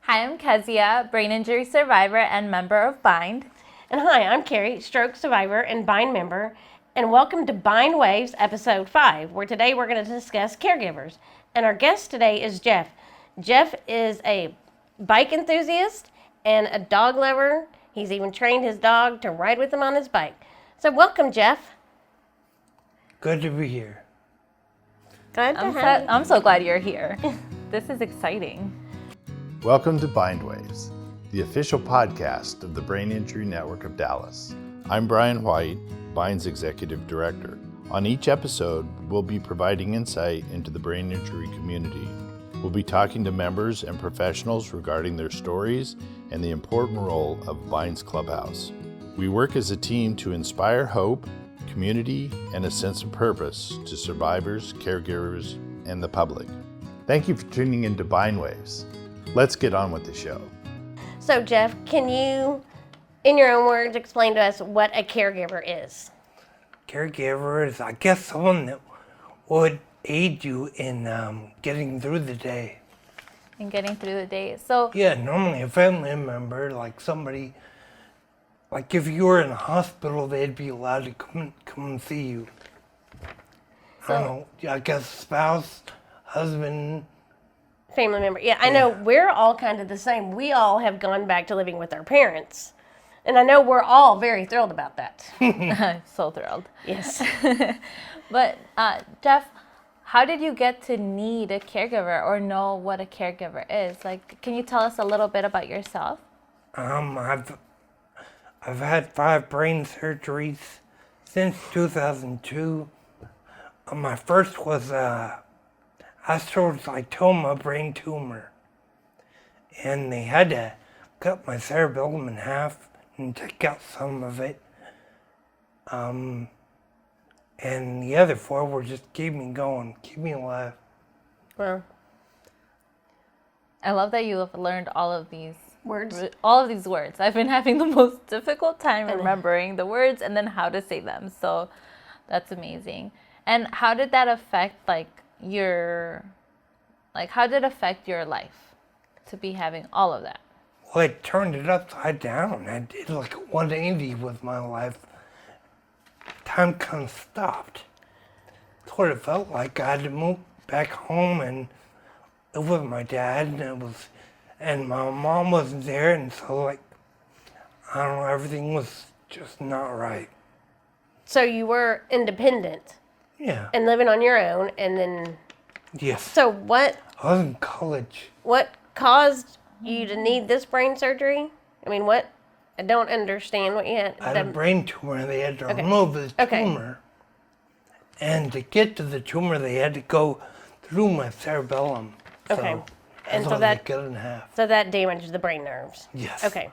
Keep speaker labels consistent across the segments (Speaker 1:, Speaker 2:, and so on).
Speaker 1: Hi, I'm Kezia, brain injury survivor and member of Bind.
Speaker 2: And hi, I'm Carrie, stroke survivor and Bind member. And welcome to Bindwaves episode 5, where today we're going to discuss caregivers. And our guest today is Jeff. Jeff is a bike enthusiast and a dog lover. He's even trained his dog to ride with him on his bike. So welcome, Jeff.
Speaker 3: Good to be here.
Speaker 2: Glad to have you.
Speaker 1: I'm so glad you're here. This is exciting.
Speaker 4: Welcome to Bindwaves, the official podcast of the Brain Injury Network of Dallas. I'm Brian White, Bind's Executive Director. On each episode, we'll be providing insight into the brain injury community. We'll be talking to members and professionals regarding their stories and the important role of Bind's clubhouse. We work as a team to inspire hope, community, and a sense of purpose to survivors, caregivers, and the public. Thank you for tuning into Bindwaves. Let's get on with the show.
Speaker 2: So, Jeff, can you, in your own words, explain to us what a caregiver is?
Speaker 3: Caregiver is, I guess, someone that would aid you in getting through the day.
Speaker 1: And getting through the day. So
Speaker 3: Yeah, normally a family member, like somebody, like if you were in a hospital, they'd be allowed to come and see you. I don't know, I guess spouse, husband.
Speaker 2: Family member. Yeah, I know we're all kind of the same. We all have gone back to living with our parents. And I know we're all very thrilled about that.
Speaker 1: I'm so thrilled.
Speaker 2: Yes.
Speaker 1: But Jeff, how did you get to need a caregiver or know what a caregiver is? Like, can you tell us a little bit about yourself?
Speaker 3: I've had 5 brain surgeries since 2002. My first was astrocytoma brain tumor, and they had to cut my cerebellum in half and take out some of it. And the other 4 were just keep me going, keep me alive.
Speaker 2: Well,
Speaker 1: I love that you have learned all of these
Speaker 2: words.
Speaker 1: words. I've been having the most difficult time remembering the words and then how to say them. So that's amazing. And how did that affect how did it affect your life to be having all of that?
Speaker 3: Well, it turned it upside down. I did like a 180 with my life. Time kind of stopped. That's what it felt like. I had to move back home and live with my dad, and my mom wasn't there, and so I don't know, everything was just not right.
Speaker 2: So you were independent
Speaker 3: Yeah.
Speaker 2: and living on your own, and then
Speaker 3: Yes.
Speaker 2: so what
Speaker 3: I was in college.
Speaker 2: caused you to need this brain surgery? I mean, what? I don't understand what you had.
Speaker 3: I had a brain tumor. They had to remove the tumor. And to get to the tumor, they had to go through my cerebellum.
Speaker 2: Okay.
Speaker 3: So
Speaker 2: And so
Speaker 3: that's why
Speaker 2: that
Speaker 3: they cut it in half.
Speaker 2: so that damaged the brain nerves.
Speaker 3: Yes.
Speaker 2: Okay.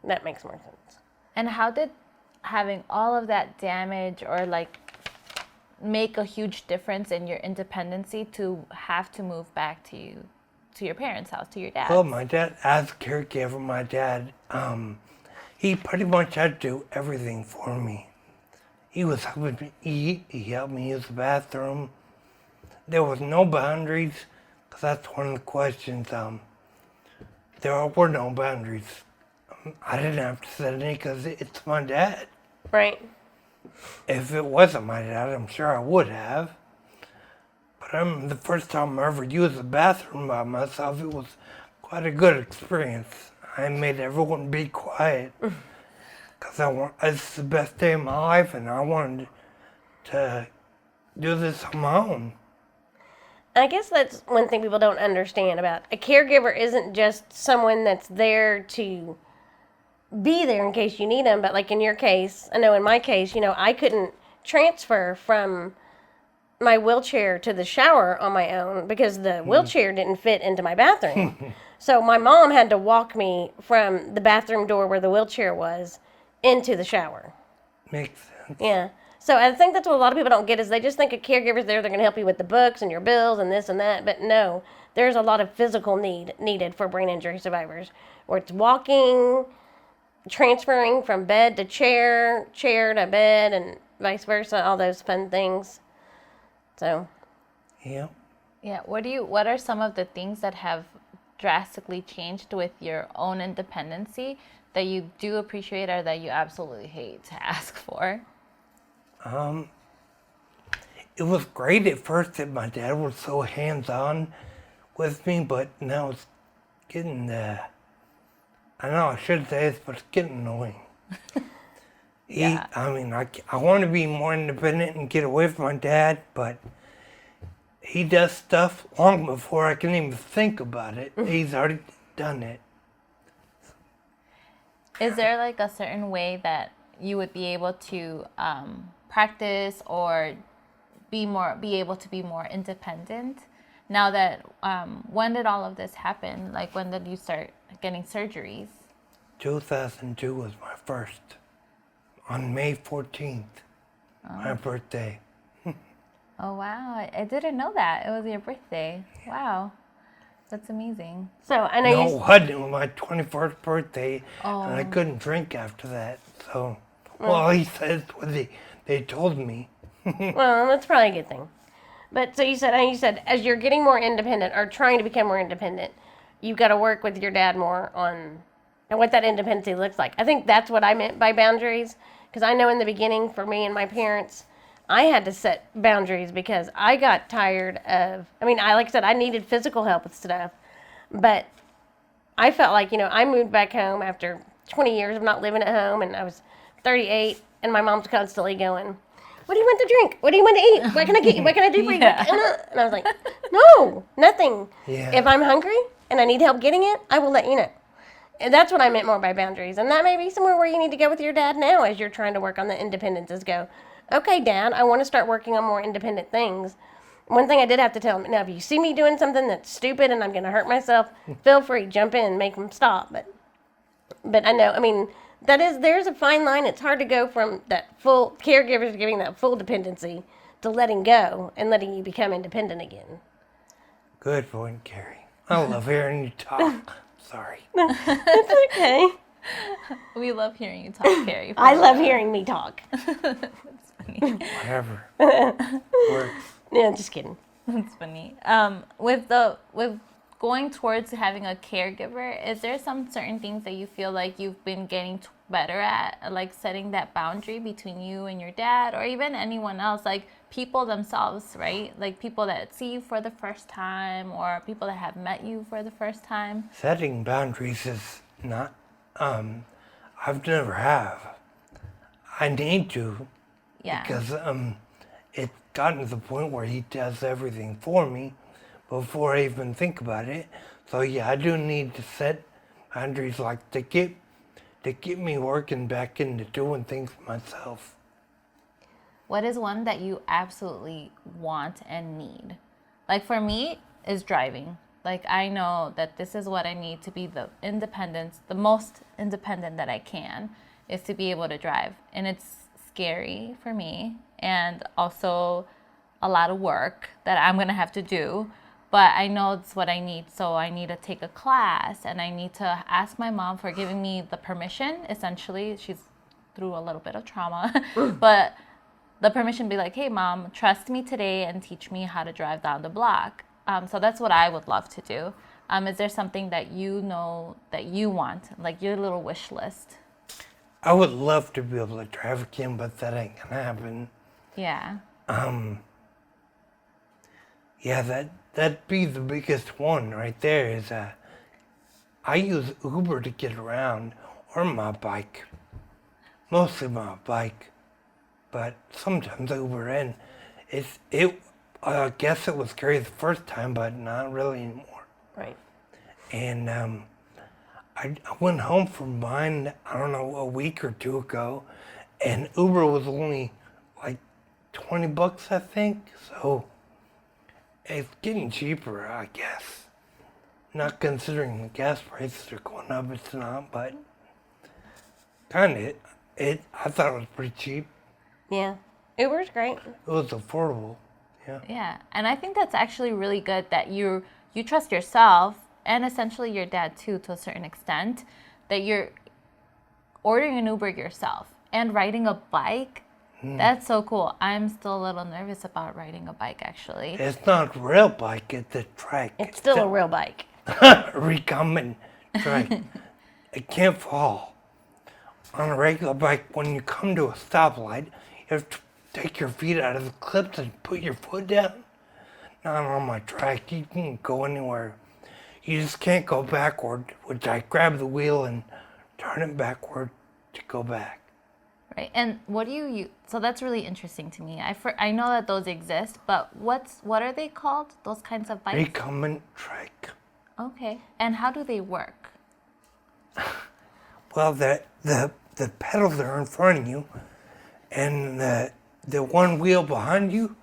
Speaker 2: That makes more sense.
Speaker 1: And how did having all of that damage or make a huge difference in your independency to have to move back to your parents' house, to your dad?
Speaker 3: Well, my dad, as a caregiver, my dad, he pretty much had to do everything for me. He was helping me eat. He helped me use the bathroom. There was no boundaries, because that's one of the questions. There were no boundaries. I didn't have to set any because it's my dad.
Speaker 2: Right.
Speaker 3: If it wasn't my dad, I'm sure I would have. But the first time I ever used the bathroom by myself, it was quite a good experience. I made everyone be quiet because it's the best day of my life, and I wanted to do this on my own.
Speaker 2: I guess that's one thing people don't understand about a caregiver isn't just someone that's there to be there in case you need them, but like in your case, I know in my case, I couldn't transfer from my wheelchair to the shower on my own because the wheelchair didn't fit into my bathroom. So my mom had to walk me from the bathroom door where the wheelchair was into the shower.
Speaker 3: Makes sense.
Speaker 2: Yeah. So I think that's what a lot of people don't get is they just think a caregiver's there, they're going to help you with the books and your bills and this and that. But no, there's a lot of physical needed for brain injury survivors where it's walking, transferring from bed to chair to bed, and vice versa, all those fun things. So.
Speaker 3: Yeah.
Speaker 1: Yeah. What are some of the things that have drastically changed with your own independency that you do appreciate or that you absolutely hate to ask for?
Speaker 3: It was great at first that my dad was so hands-on with me, but now it's getting, I know I shouldn't say this, but it's getting annoying.
Speaker 1: Yeah.
Speaker 3: I want to be more independent and get away from my dad, but he does stuff long before I can even think about it. He's already done it.
Speaker 1: Is there like a certain way that you would be able to practice or be able to be more independent now that when did all of this happen? Like when did you start getting surgeries?
Speaker 3: 2002 was my first. On May 14th, my birthday.
Speaker 1: Oh wow, I didn't know that. It was your birthday. Wow. That's amazing.
Speaker 2: So I know
Speaker 3: No, it wasn't. It was my 21st birthday, and I
Speaker 1: Oh.
Speaker 3: couldn't drink after that. So, well, he says what they told me.
Speaker 2: Well, that's probably a good thing. But so you said as you're getting more independent or trying to become more independent, you've got to work with your dad more on and what that independency looks like. I think that's what I meant by boundaries, because I know in the beginning for me and my parents, I had to set boundaries because I got tired of, like I said, I needed physical help with stuff, but I felt like, I moved back home after 20 years of not living at home, and I was 38, and my mom's constantly going, what do you want to drink? What do you want to eat? What can I get you? What can I do for you?
Speaker 1: Yeah.
Speaker 2: And I was like, no, nothing.
Speaker 3: Yeah.
Speaker 2: If I'm hungry and I need help getting it, I will let you know. And that's what I meant more by boundaries. And that may be somewhere where you need to go with your dad now as you're trying to work on the independence is go, okay, Dad, I want to start working on more independent things. One thing I did have to tell him, now if you see me doing something that's stupid and I'm going to hurt myself, feel free, jump in, make him stop. But I know, there's a fine line. It's hard to go from that full caregivers giving that full dependency to letting go and letting you become independent again.
Speaker 3: Good point, Carrie. I love hearing you talk. Sorry.
Speaker 2: It's okay.
Speaker 1: We love hearing you talk, Carrie.
Speaker 2: I love hearing me talk.
Speaker 1: That's funny.
Speaker 3: Whatever. Works.
Speaker 2: Yeah, just kidding.
Speaker 1: That's funny. With going towards having a caregiver, is there some certain things that you feel like you've been getting better at, like setting that boundary between you and your dad, or even anyone else, like people themselves, right? Like people that see you for the first time, or people that have met you for the first time?
Speaker 3: Setting boundaries is not, I've never have. I need to,
Speaker 1: Yeah.
Speaker 3: because it's gotten to the point where he does everything for me before I even think about it. So yeah, I do need to set boundaries like to get me working back into doing things myself.
Speaker 1: What is one that you absolutely want and need? Like for me, is driving. Like I know that this is what I need to be the most independent that I can, is to be able to drive. And it's scary for me, and also a lot of work that I'm gonna have to do. But I know it's what I need, so I need to take a class, and I need to ask my mom for giving me the permission. Essentially, she's through a little bit of trauma, but the permission be like, hey, Mom, trust me today and teach me how to drive down the block. So that's what I would love to do. Is there something that you know that you want, like your little wish list?
Speaker 3: I would love to be able to drive again, but that ain't gonna happen.
Speaker 1: Yeah.
Speaker 3: Yeah, that'd be the biggest one right there is I use Uber to get around, or my bike. Mostly my bike, but sometimes Uber. And I guess it was scary the first time, but not really anymore.
Speaker 2: Right.
Speaker 3: And I went home from mine, I don't know, a week or two ago, and Uber was only like $20, I think. So it's getting cheaper, I guess. Not considering the gas prices are going up, it's not, but kind of I thought it was pretty cheap.
Speaker 2: Yeah. Uber's great.
Speaker 3: It was affordable. Yeah.
Speaker 1: Yeah, and I think that's actually really good that you trust yourself, and essentially your dad too, to a certain extent, that you're ordering an Uber yourself and riding a bike. That's so cool. I'm still a little nervous about riding a bike, actually.
Speaker 3: It's not a real bike, it's a trike.
Speaker 2: It's still a real bike.
Speaker 3: recumbent trike. It can't fall. On a regular bike, when you come to a stoplight, you have to take your feet out of the clips and put your foot down. Not on my trike. You can go anywhere. You just can't go backward, which I grab the wheel and turn it backward to go back.
Speaker 1: Right. And what do you use? So that's really interesting to me. I know that those exist, but what are they called? Those kinds of bikes?
Speaker 3: Recumbent trike.
Speaker 1: Okay. And how do they work?
Speaker 3: Well, the pedals are in front of you, and the one wheel behind you,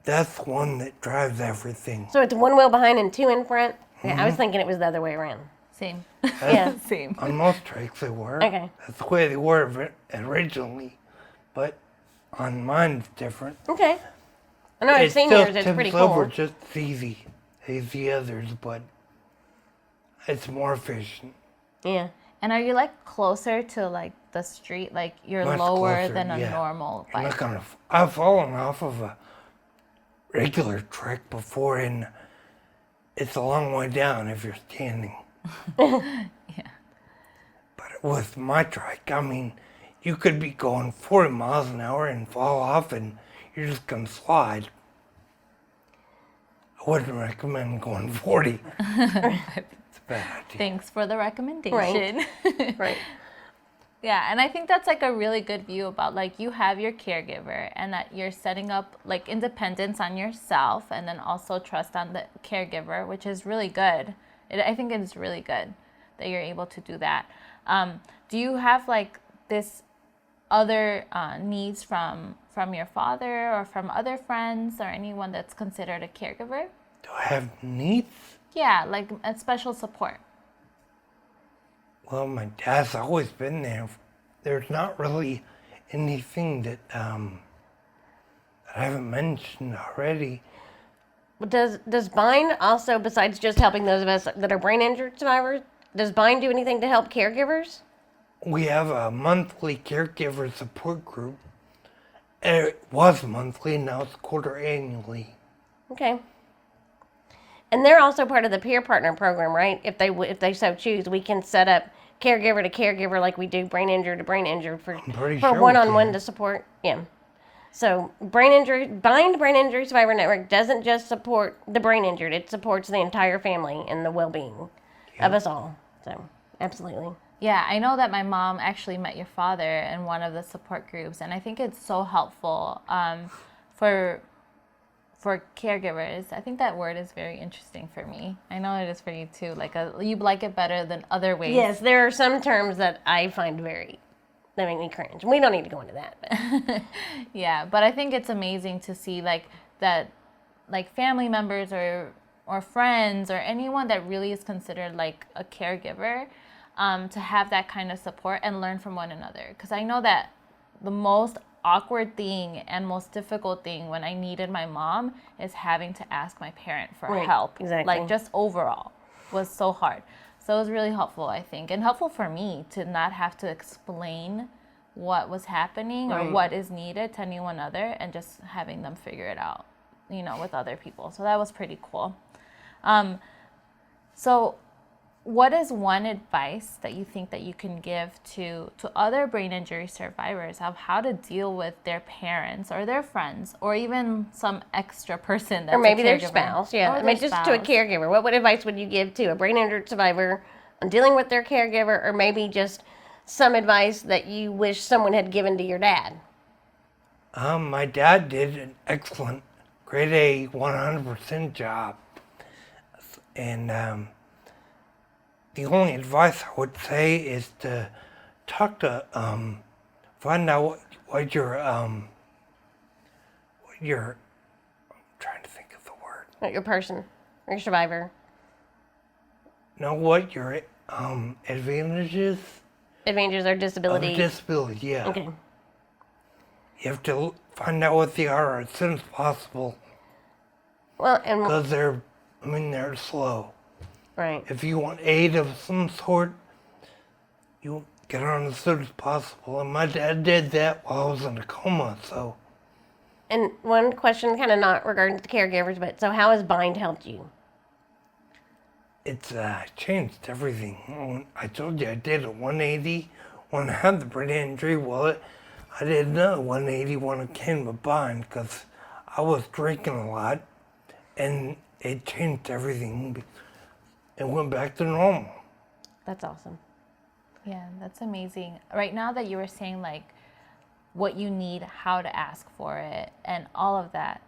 Speaker 3: that's the one that drives everything.
Speaker 2: So it's one wheel behind and two in front? Yeah, I was thinking it was the other way around.
Speaker 1: Same.
Speaker 2: Yeah.
Speaker 1: Same.
Speaker 3: On most trikes they were.
Speaker 2: Okay.
Speaker 3: That's the way they were originally, but on mine it's different.
Speaker 2: Okay. I know I've seen yours. It's pretty cool.
Speaker 3: Over just as easy as the others, but it's more efficient.
Speaker 2: Yeah.
Speaker 1: And are you like closer to like the street? Like you're
Speaker 3: Much
Speaker 1: lower
Speaker 3: closer,
Speaker 1: than a
Speaker 3: yeah.
Speaker 1: normal bike?
Speaker 3: I've fallen off of a regular trike before, and it's a long way down if you're standing.
Speaker 1: Yeah.
Speaker 3: But with my trike, I mean, you could be going 40 miles an hour and fall off, and you're just going to slide. I wouldn't recommend going 40. It's a bad idea.
Speaker 1: Thanks for the recommendation.
Speaker 2: Right.
Speaker 1: Yeah, and I think that's like a really good view about like you have your caregiver and that you're setting up like independence on yourself and then also trust on the caregiver, which is really good. I think it's really good that you're able to do that. Do you have like this other needs from your father or from other friends or anyone that's considered a caregiver?
Speaker 3: Do I have needs?
Speaker 1: Yeah, like a special support.
Speaker 3: Well, my dad's always been there. There's not really anything that I haven't mentioned already.
Speaker 2: Does Bind also, besides just helping those of us that are brain injured survivors, does Bind do anything to help caregivers?
Speaker 3: We have a monthly caregiver support group. It was monthly, now it's quarter annually.
Speaker 2: Okay. And they're also part of the peer partner program, right? If they so choose, we can set up caregiver to caregiver like we do brain injured to brain injured for
Speaker 3: sure we
Speaker 2: one-on-one
Speaker 3: can.
Speaker 2: to support. Yeah. So Bind Brain Injury Survivor Network doesn't just support the brain injured; it supports the entire family and the well-being of us all. So absolutely.
Speaker 1: Yeah, I know that my mom actually met your father in one of the support groups, and I think it's so helpful for caregivers. I think that word is very interesting for me. I know it is for you too. Like you like it better than other ways.
Speaker 2: Yes, there are some terms that I find that make me cringe. We don't need to go into that. But.
Speaker 1: Yeah, but I think it's amazing to see like that, like family members or friends or anyone that really is considered like a caregiver, to have that kind of support and learn from one another. Because I know that the most awkward thing and most difficult thing when I needed my mom is having to ask my parent for help.
Speaker 2: Exactly.
Speaker 1: Like just overall was so hard. So it was really helpful, I think, and helpful for me to not have to explain what was happening or what is needed to anyone other and just having them figure it out, with other people. So that was pretty cool. So what is one advice that you think that you can give to other brain injury survivors of how to deal with their parents or their friends or even some extra person that's
Speaker 2: or maybe
Speaker 1: a
Speaker 2: their
Speaker 1: caregiver?
Speaker 2: spouse, yeah.
Speaker 1: Or
Speaker 2: I mean,
Speaker 1: their
Speaker 2: just to a
Speaker 1: spouse.
Speaker 2: caregiver. What advice would you give to a brain injured survivor on dealing with their caregiver, or maybe just some advice that you wish someone had given to your dad?
Speaker 3: My dad did an excellent, grade A, 100% job. And the only advice I would say is to talk to, find out what your, I'm trying to think of the word.
Speaker 2: Not your person, or your survivor.
Speaker 3: Know what your advantages
Speaker 2: Advantages or disabilities.
Speaker 3: of disability, yeah.
Speaker 2: Okay.
Speaker 3: You have to find out what they are as soon as possible,
Speaker 2: Well, and
Speaker 3: because they're slow.
Speaker 2: right.
Speaker 3: If you want aid of some sort, you get on as soon as possible. And my dad did that while I was in a coma, so
Speaker 2: And one question, kind of not regarding the caregivers, but so how has Bind helped you?
Speaker 3: it's changed everything. I told you I did a 180 when I had the brain injury. Well, I did another 180 when I came to bind because I was drinking a lot, and it changed everything. It went back to normal.
Speaker 2: That's awesome.
Speaker 1: Yeah, that's amazing. Right now that you were saying like what you need, how to ask for it, and all of that,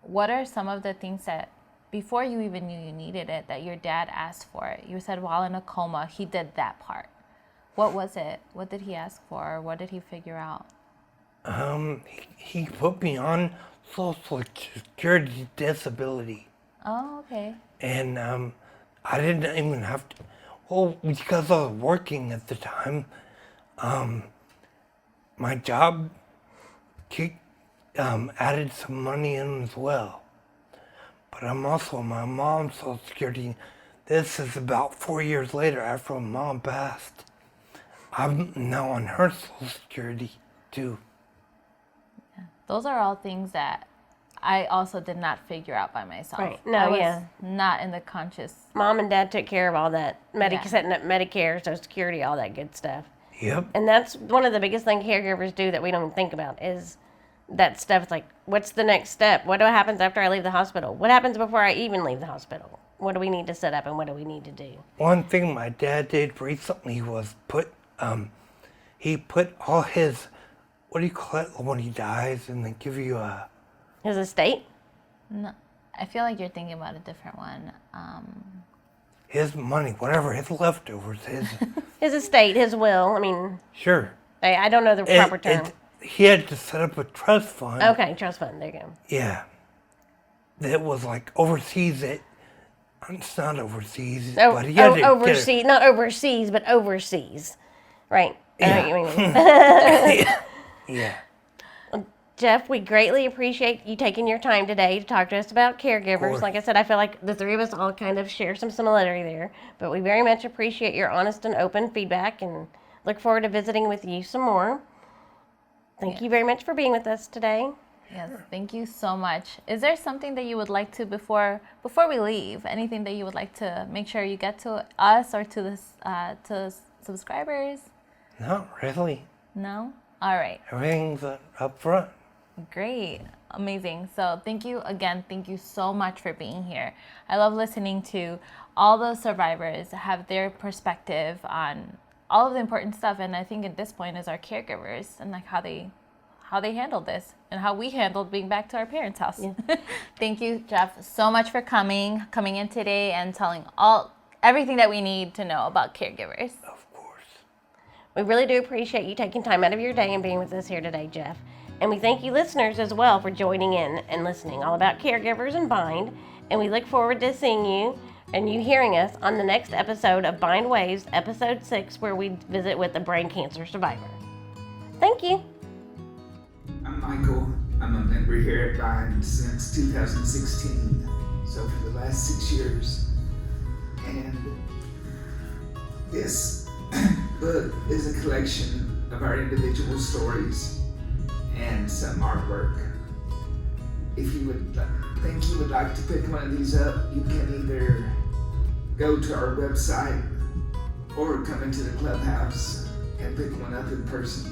Speaker 1: what are some of the things that before you even knew you needed it that your dad asked for it? You said while in a coma, he did that part. What was it? What did he ask for? What did he figure out?
Speaker 3: He put me on Social Security disability.
Speaker 1: Oh, okay.
Speaker 3: And I didn't even have to, well, because I was working at the time, my job added some money in as well. But I'm also on my mom's Social Security. This is about 4 years later after my mom passed. I'm now on her Social Security too.
Speaker 1: Yeah. Those are all things that I also did not figure out by myself.
Speaker 2: Right. No,
Speaker 1: I was
Speaker 2: yeah.
Speaker 1: not in the conscious.
Speaker 2: Mom and Dad took care of all that,
Speaker 1: Yeah.
Speaker 2: setting up Medicare, Social Security, all that good stuff.
Speaker 3: Yep.
Speaker 2: And that's one of the biggest things caregivers do that we don't think about is that stuff. It's like, what's the next step? What happens after I leave the hospital? What happens before I even leave the hospital? What do we need to set up and what do we need to do?
Speaker 3: One thing my dad did recently was he put all his, what do you call it when he dies and they give you a...
Speaker 2: His estate?
Speaker 1: No, I feel like you're thinking about a different one.
Speaker 3: His money, whatever, his leftovers,
Speaker 2: His estate, his will. I mean,
Speaker 3: sure.
Speaker 2: I don't know the proper term.
Speaker 3: He had to set up a trust fund.
Speaker 2: Okay, trust fund. There you go.
Speaker 3: Yeah. That was like overseas. It's not overseas,
Speaker 2: Oh,
Speaker 3: but he had to
Speaker 2: overseas, not overseas, but overseas. Right. I know what you mean.
Speaker 3: Yeah.
Speaker 2: Jeff, we greatly appreciate you taking your time today to talk to us about caregivers.
Speaker 3: course.
Speaker 2: Like I said, I feel like the three of us all kind of share some similarity there, but we very much appreciate your honest and open feedback and look forward to visiting with you some more. Thank you very much for being with us today.
Speaker 1: Yes, thank you so much. Is there something that you would like to, before we leave, anything that you would like to make sure you get to us or to this to subscribers?
Speaker 3: Not really.
Speaker 1: No? All right.
Speaker 3: Everything's up front.
Speaker 1: Great. Amazing. So thank you again. Thank you so much for being here. I love listening to all those survivors have their perspective on all of the important stuff. And I think at this point is our caregivers and like how they handled this and how we handled being back to our parents' house. Yeah. Thank you, Jeff, so much for coming in today and telling everything that we need to know about caregivers.
Speaker 3: Of course.
Speaker 2: We really do appreciate you taking time out of your day and being with us here today, Jeff. And we thank you listeners as well for joining in and listening all about caregivers and Bind. And we look forward to seeing you and you hearing us on the next episode of Bind Waves, episode 6, where we visit with a brain cancer survivor. Thank you.
Speaker 5: I'm Michael. I'm a member here at Bind since 2016, so for the last 6 years. And this book is a collection of our individual stories and some artwork. If you would think you would like to pick one of these up, you can either go to our website or come into the clubhouse and pick one up in person.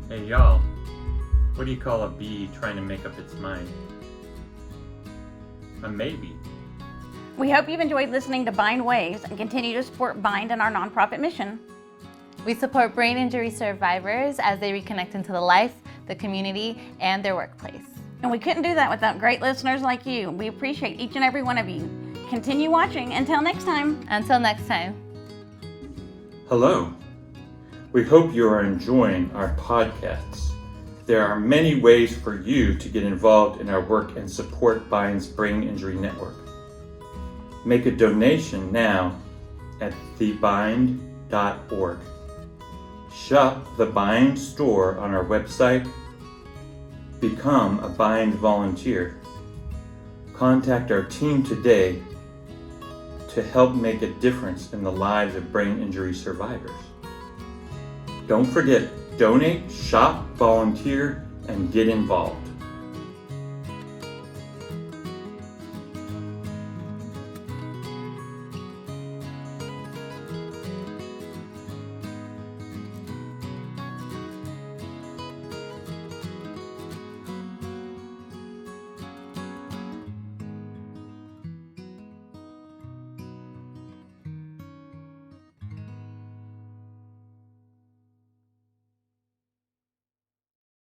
Speaker 6: Hey y'all, what do you call a bee trying to make up its mind? A maybe.
Speaker 7: We hope you've enjoyed listening to Bind Waves and continue to support Bind and our nonprofit mission.
Speaker 1: We support brain injury survivors as they reconnect into the life, the community, and their workplace.
Speaker 7: And we couldn't do that without great listeners like you. We appreciate each and every one of you. Continue watching. Until next time.
Speaker 1: Until next time.
Speaker 6: Hello. We hope you are enjoying our podcasts. There are many ways for you to get involved in our work and support Bind's Brain Injury Network. Make a donation now at thebind.org. Shop the Bind store on our website. Become a Bind volunteer. Contact our team today to help make a difference in the lives of brain injury survivors. Don't forget, donate, shop, volunteer, and get involved.